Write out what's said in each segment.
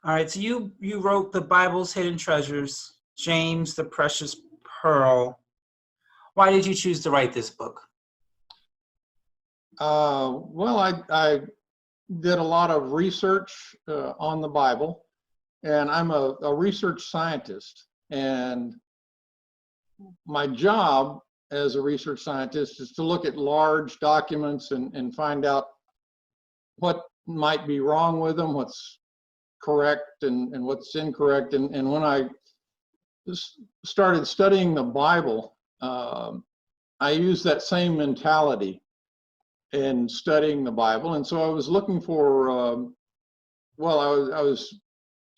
All right, so you wrote The Bible's Hidden Treasures, James, the Precious Pearl. Why did you choose to write this book? Well, I did a lot of research on the Bible, and I'm a research scientist. And my job as a research scientist is to look at large documents and find out what might be wrong with them, what's correct and what's incorrect. And when I started studying the Bible, I used that same mentality in studying the Bible. And so I was looking for, I was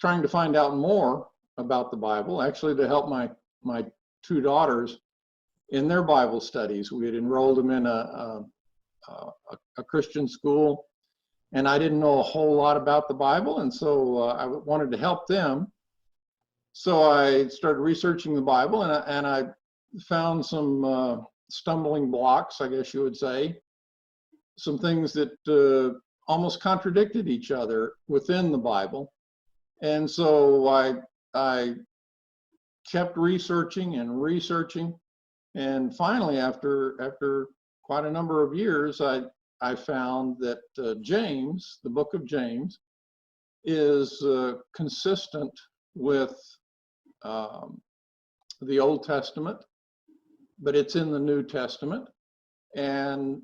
trying to find out more about the Bible, actually to help my two daughters in their Bible studies. We had enrolled them in a Christian school, and I didn't know a whole lot about the Bible, and so I wanted to help them. So I started researching the Bible, and I found some stumbling blocks, I guess you would say, some things that almost contradicted each other within the Bible. And so I kept researching and researching, and finally, after quite a number of years, I found that James, the book of James, is consistent with the Old Testament, but it's in the New Testament. And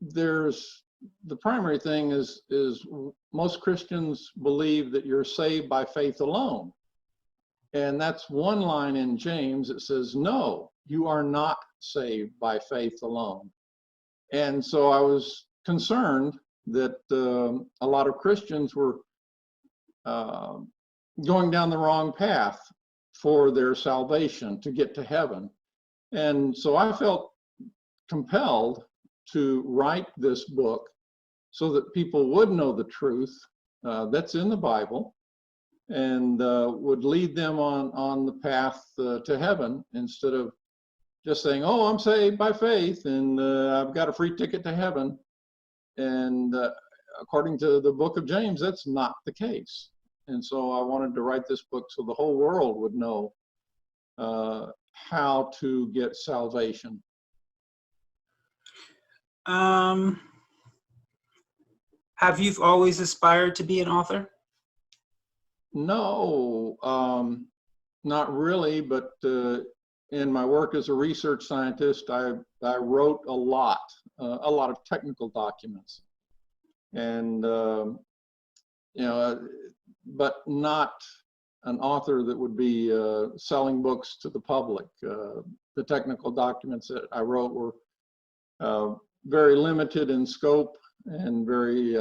the primary thing is most Christians believe that you're saved by faith alone. And that's one line in James that says, no, you are not saved by faith alone. And so I was concerned that a lot of Christians were going down the wrong path for their salvation to get to heaven. And so I felt compelled to write this book so that people would know the truth that's in the Bible, and would lead them on the path to heaven, instead of just saying, oh, I'm saved by faith and I've got a free ticket to heaven. And according to the book of James, that's not the case. And so I wanted to write this book so the whole world would know how to get salvation. Have you always aspired to be an author? No, not really, but in my work as a research scientist, I wrote a lot of technical documents, and but not an author that would be selling books to the public. The technical documents that I wrote were very limited in scope and very,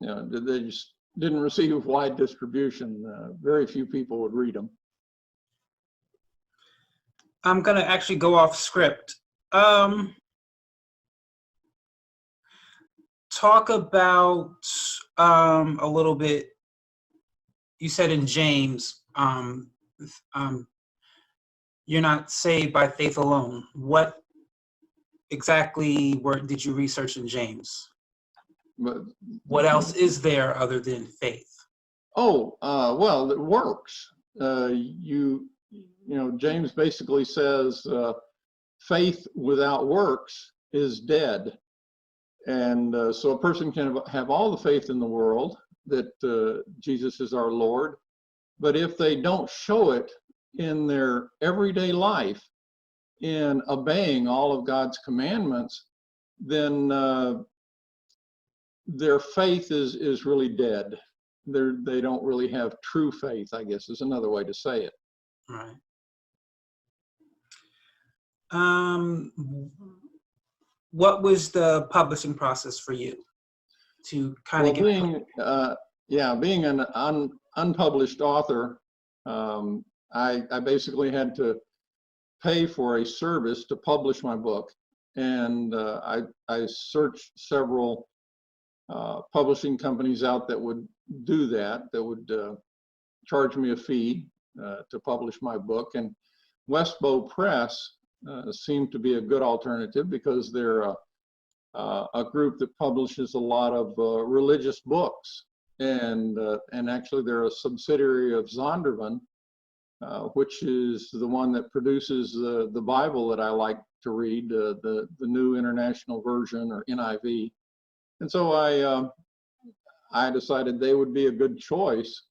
they just didn't receive wide distribution. Very few people would read them. I'm gonna actually go off script. Talk about a little bit. You said in James, you're not saved by faith alone. What exactly did you research in James? What else is there other than faith? Oh, well, it works. James basically says faith without works is dead. And so a person can have all the faith in the world that Jesus is our Lord, but if they don't show it in their everyday life, in obeying all of God's commandments, then their faith is really dead. They don't really have true faith, I guess is another way to say it. Right. What was the publishing process for you to kind of being an unpublished author, I basically had to pay for a service to publish my book, and I searched several publishing companies out that would do that would charge me a fee to publish my book. And Westbow Press seemed to be a good alternative because they're a group that publishes a lot of religious books, and actually they're a subsidiary of Zondervan, which is the one that produces the Bible that I like to read, the New International Version, or NIV. And so I decided they would be a good choice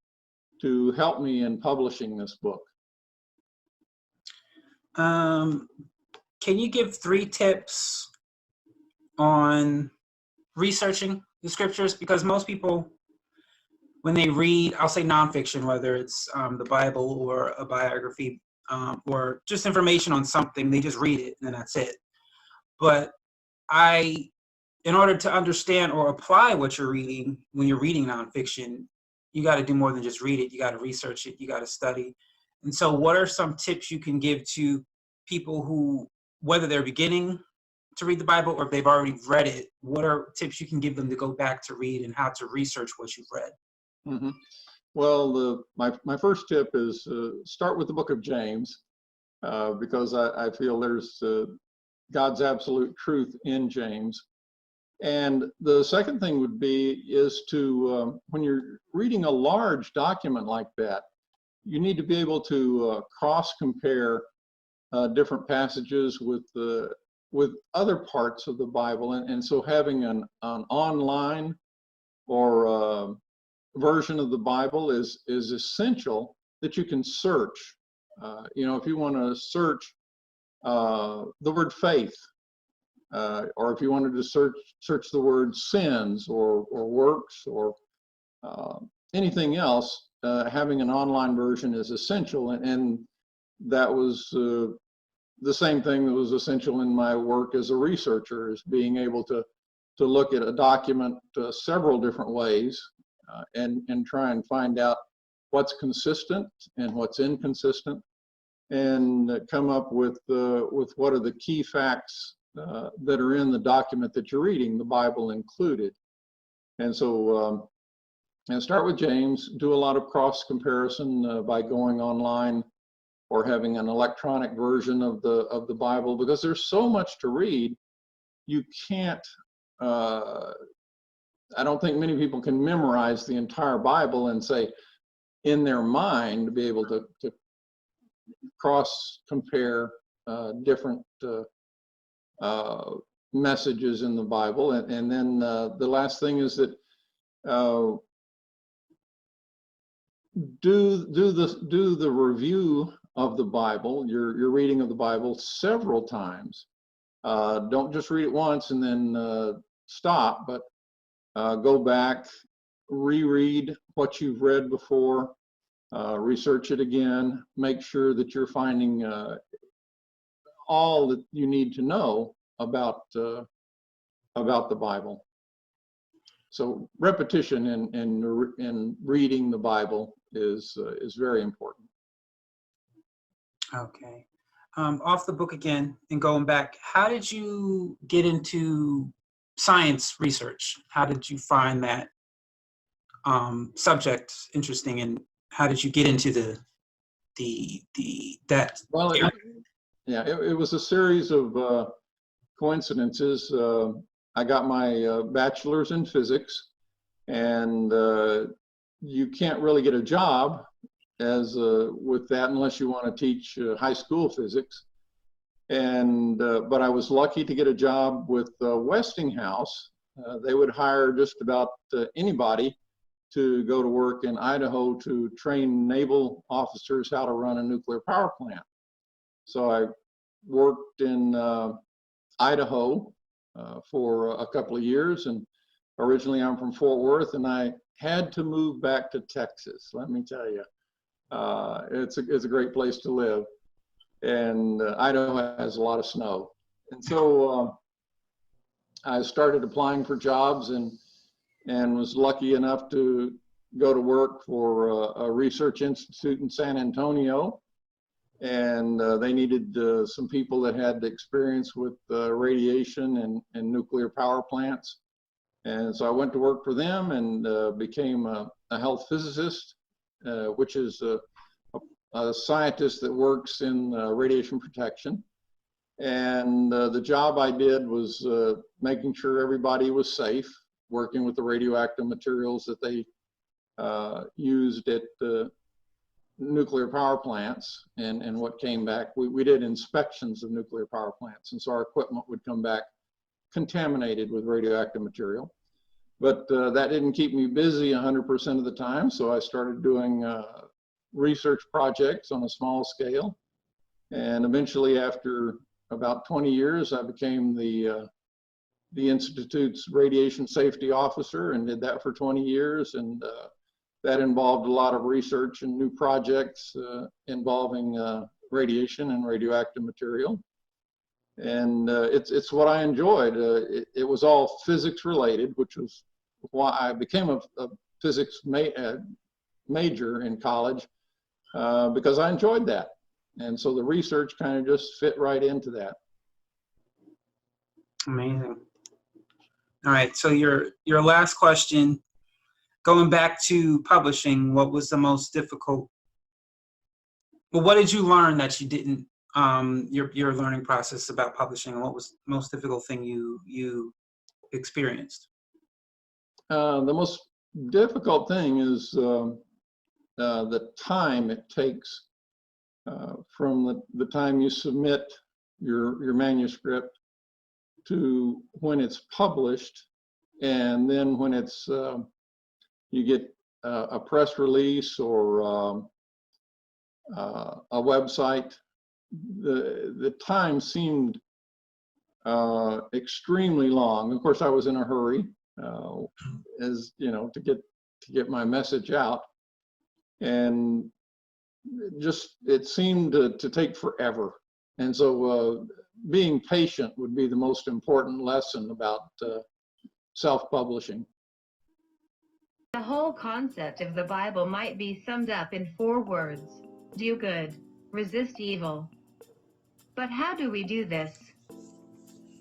to help me in publishing this book. Can you give 3 tips on researching the scriptures? Because most people, when they read, I'll say nonfiction, whether it's the Bible or a biography or just information on something, they just read it and that's it. But in order to understand or apply what you're reading, when you're reading nonfiction, you got to do more than just read it. You got to research it. You got to study. And so what are some tips you can give to people who, whether they're beginning to read the Bible or if they've already read it, what are tips you can give them to go back to read and how to research what you've read? Mm-hmm. Well, my first tip is start with the book of James, because I feel there's God's absolute truth in James. And the second thing would be is to, when you're reading a large document like that, you need to be able to cross-compare different passages with other parts of the Bible. And so having an online or version of the Bible is essential, that you can search. If you want to search the word faith, or if you wanted to search the word sins or works or anything else, having an online version is essential. And that was the same thing that was essential in my work as a researcher, is being able to look at a document several different ways and try and find out what's consistent and what's inconsistent, and come up with what are the key facts that are in the document that you're reading, the Bible included. And so and start with James, do a lot of cross comparison by going online or having an electronic version of the Bible, because there's so much to read. You can't, I don't think many people can memorize the entire Bible and say, in their mind, be able to cross compare different messages in the Bible. And then the last thing is that do the review of the Bible, your reading of the Bible, several times. Don't just read it once and then stop, but go back, reread what you've read before, research it again, make sure that you're finding all that you need to know about the Bible. So repetition in reading the Bible is very important. Okay. Off the book again and going back, how did you get into science research? How did you find that subject interesting, and how did you get into that? Well, it was a series of coincidences. I got my bachelor's in physics, and you can't really get a job with that unless you want to teach high school physics. And but I was lucky to get a job with Westinghouse. They would hire just about anybody to go to work in Idaho to train naval officers how to run a nuclear power plant. So I worked in Idaho for a couple of years, and originally I'm from Fort Worth, and I had to move back to Texas. Let me tell you, it's a great place to live, and Idaho has a lot of snow. And so I started applying for jobs and was lucky enough to go to work for a research institute in San Antonio. And they needed some people that had experience with radiation and nuclear power plants. And so I went to work for them and became a health physicist, which is a scientist that works in radiation protection. And the job I did was making sure everybody was safe, working with the radioactive materials that they used at the nuclear power plants, and what came back. We did inspections of nuclear power plants, and so our equipment would come back contaminated with radioactive material. But that didn't keep me busy 100% of the time, so I started doing research projects on a small scale. And eventually, after about 20 years, I became the Institute's radiation safety officer and did that for 20 years. And that involved a lot of research and new projects involving radiation and radioactive material. And it's what I enjoyed. It was all physics related, which was why I became a physics major in college, because I enjoyed that. And so the research kind of just fit right into that. Amazing. All right, so your last question, going back to publishing, what was the most difficult? Well, what did you learn that you didn't, your learning process about publishing, and what was the most difficult thing you experienced? The most difficult thing is the time it takes from the time you submit your manuscript to when it's published, and then when it's you get a press release or a website. The time seemed extremely long. Of course, I was in a hurry, as you know, to get my message out, and it seemed to take forever. And so being patient would be the most important lesson about self-publishing. The whole concept of the Bible might be summed up in 4 words: do good, resist evil. But how do we do this?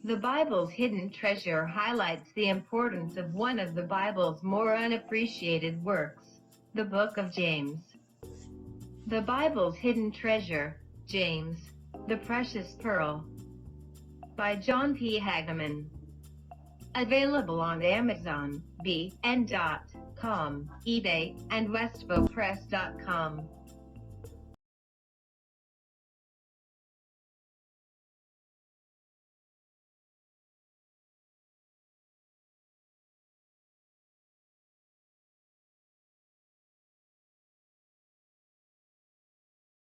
The Bible's hidden treasure highlights the importance of one of the Bible's more unappreciated works, the Book of James. The Bible's hidden treasure, James, the Precious Pearl, by John P. Hageman. Available on Amazon, bn.com, eBay, and westbowpress.com.